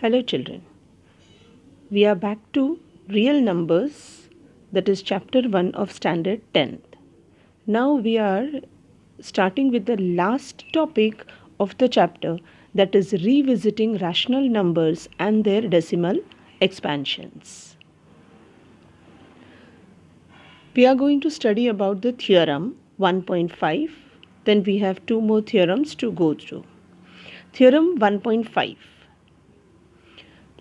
Hello children, we are back to real numbers, that is chapter 1 of standard 10th. Now we are starting with the last topic of the chapter, that is revisiting rational numbers and their decimal expansions. We are going to study about the theorem 1.5, then we have two more theorems to go through. Theorem 1.5.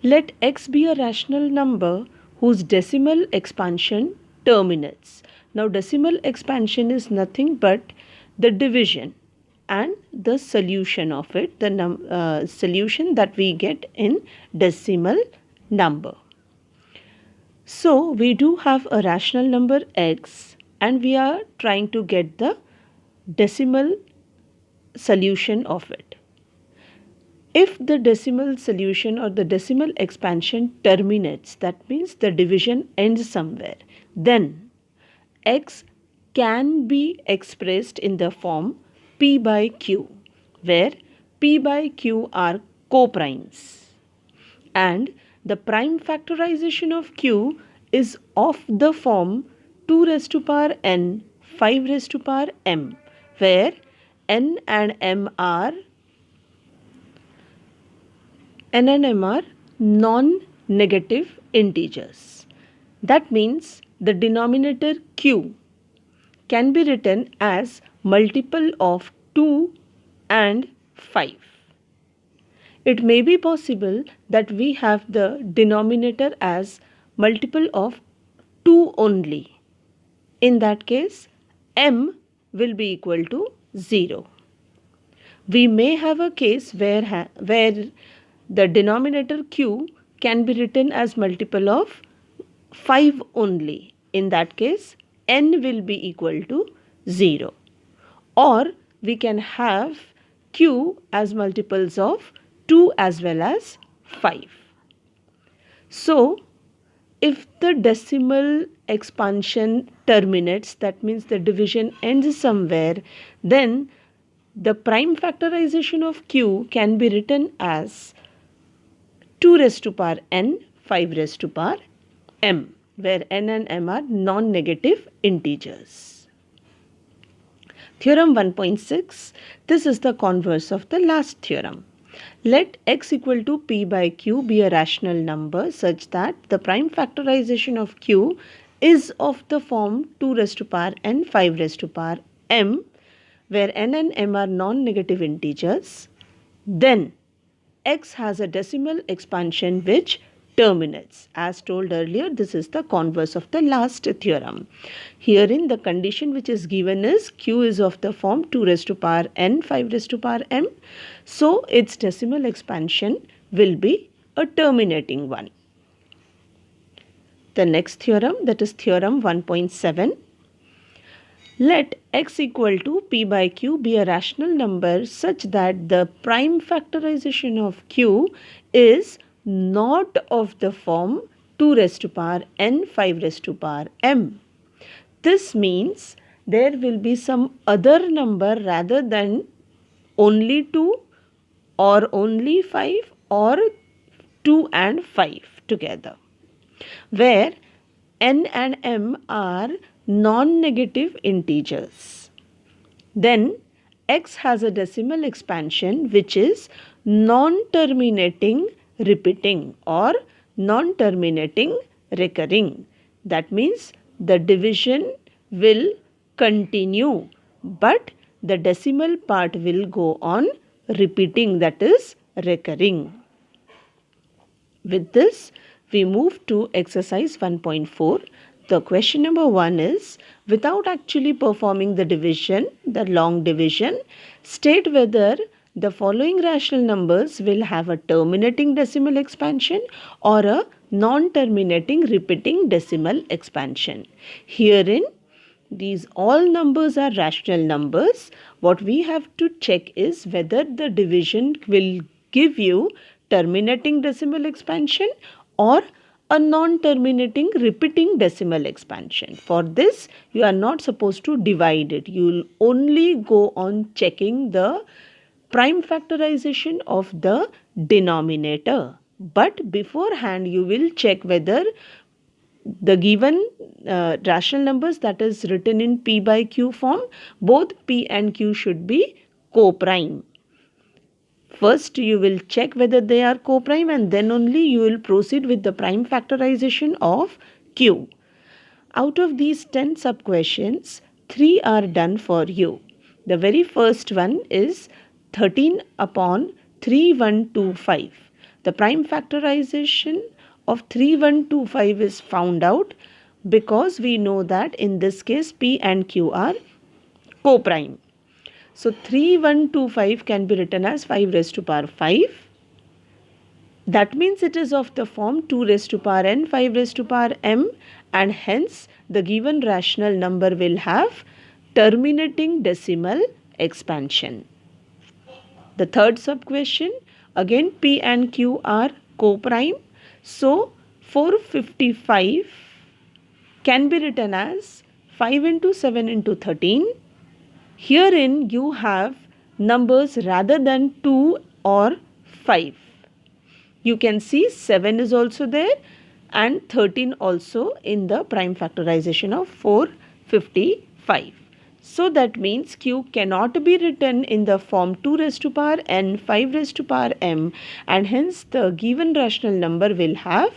Let x be a rational number whose decimal expansion terminates. Now decimal expansion is nothing but the division and the solution of it, the solution that we get in decimal number. So we do have a rational number x and we are trying to get the decimal solution of it. If the decimal solution or the decimal expansion terminates, that means the division ends somewhere, then x can be expressed in the form p by q, where p by q are coprimes. And the prime factorization of q is of the form 2 raised to power n, 5 raised to power m, where n and m are n and m are non-negative integers. That means the denominator q can be written as multiple of 2 and 5. It may be possible that we have the denominator as multiple of 2 only. In that case, m will be equal to 0. We may have a case where the denominator q can be written as multiple of 5 only. In that case, n will be equal to 0. Or we can have q as multiples of 2 as well as 5. So, if the decimal expansion terminates, that means the division ends somewhere, then the prime factorization of q can be written as 2 raised to power n, 5 raised to power m, where n and m are non-negative integers. Theorem 1.6, this is the converse of the last theorem. Let x equal to p by q be a rational number such that the prime factorization of q is of the form 2 raised to power n, 5 raised to power m, where n and m are non-negative integers. Then x has a decimal expansion which terminates. As told earlier, this is the converse of the last theorem. Herein the condition which is given is q is of the form 2 raised to power n, 5 raised to power m. So its decimal expansion will be a terminating one. The next theorem, that is theorem 1.7. Let x equal to p by q be a rational number such that the prime factorization of q is not of the form 2 raised to power n, 5 raised to power m. This means there will be some other number rather than only 2 or only 5 or 2 and 5 together, where n and m are non-negative integers. Then x has a decimal expansion which is non-terminating repeating or non-terminating recurring. That means the division will continue, but the decimal part will go on repeating, that is recurring. With this, we move to exercise 1.4. The question number 1 is, without actually performing the division, the long division, state whether the following rational numbers will have a terminating decimal expansion or a non-terminating repeating decimal expansion. Herein, these all numbers are rational numbers. What we have to check is whether the division will give you terminating decimal expansion or a non-terminating repeating decimal expansion. For this, you are not supposed to divide it. You will only go on checking the prime factorization of the denominator. But beforehand you will check whether the given rational numbers that is written in P by Q form, both P and Q should be co-prime. First you will check whether they are co-prime and then only you will proceed with the prime factorization of Q. Out of these 10 sub-questions, 3 are done for you. The very first one is 13 upon 3125. The prime factorization of 3125 is found out because we know that in this case P and Q are co-prime. So 3125 can be written as 5 raised to power 5. That means it is of the form 2 raised to power n, 5 raised to power m, and hence the given rational number will have terminating decimal expansion. The third sub question, again P and Q are co-prime. So 455 can be written as 5 into 7 into 13. Herein you have numbers rather than 2 or 5. You can see 7 is also there and 13 also in the prime factorization of 455. So that means Q cannot be written in the form 2 raised to power n, 5 raised to power m, and hence the given rational number will have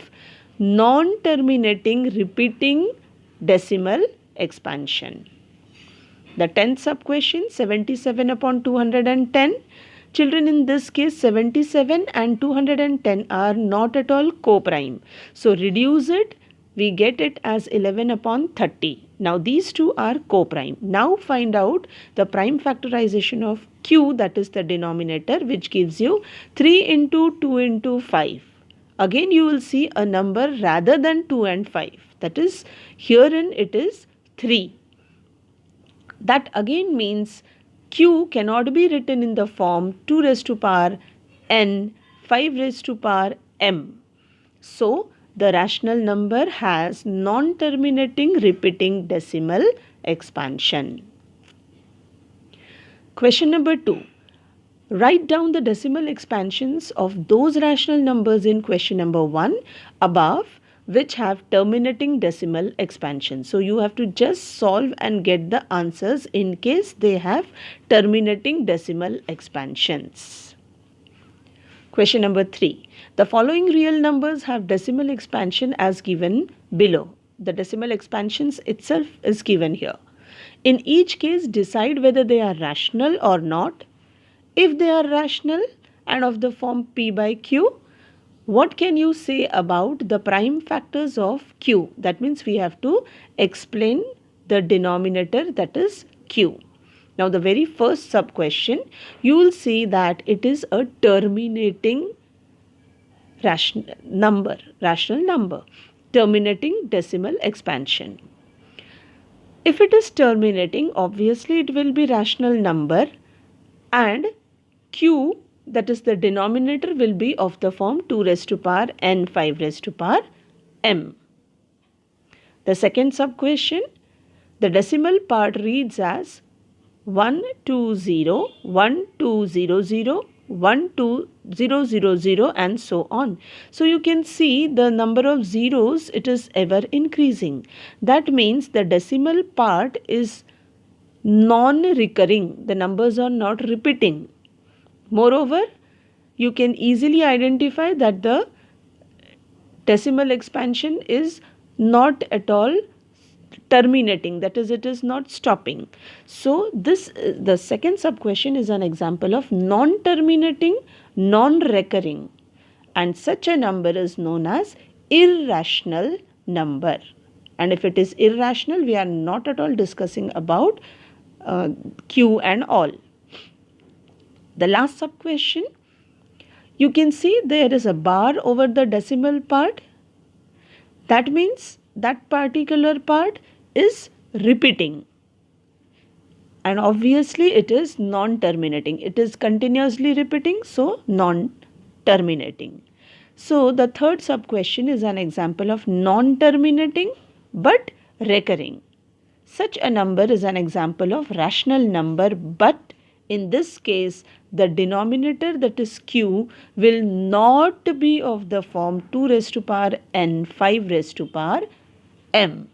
non-terminating repeating decimal expansion. The 10th sub question, 77 upon 210. Children, in this case 77 and 210 are not at all co-prime. So reduce it, we get it as 11 upon 30. Now these two are co-prime. Now find out the prime factorization of Q, that is the denominator, which gives you 3 into 2 into 5. Again you will see a number rather than 2 and 5. That is, herein it is 3. That again means Q cannot be written in the form 2 raised to power n, 5 raised to power m. So the rational number has non-terminating repeating decimal expansion. Question number 2. Write down the decimal expansions of those rational numbers in question number 1 above which have terminating decimal expansion. So you have to just solve and get the answers in case they have terminating decimal expansions. Question number 3. The following real numbers have decimal expansion as given below. The decimal expansions itself is given here. In each case, decide whether they are rational or not. If they are rational and of the form P by Q, what can you say about the prime factors of Q? That means we have to explain the denominator, that is Q. Now the very first sub question, you will see that it is a terminating rational number, terminating decimal expansion. If it is terminating, obviously it will be rational number, and Q, that is the denominator, will be of the form 2 raised to power n, 5 raised to power m. The second sub question, the decimal part reads as 120, 1200, 12000 and so on. So you can see the number of zeros, it is ever increasing. That means the decimal part is non-recurring. The numbers are not repeating. Moreover, you can easily identify that the decimal expansion is not at all terminating, that is, it is not stopping. So the second sub question is an example of non-terminating, non-recurring, and such a number is known as irrational number. And if it is irrational, we are not at all discussing about Q and all. The last sub question, you can see there is a bar over the decimal part. That means that particular part is repeating. And obviously it is non-terminating. It is continuously repeating, so non-terminating. So the third sub question is an example of non-terminating but recurring. Such a number is an example of rational number but in this case, the denominator, that is q, will not be of the form 2 raised to power n 5 raised to power m.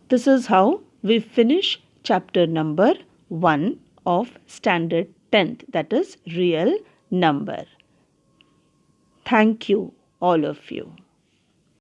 This is how we finish chapter number 1 of standard 10th, that is real number. Thank you, all of you.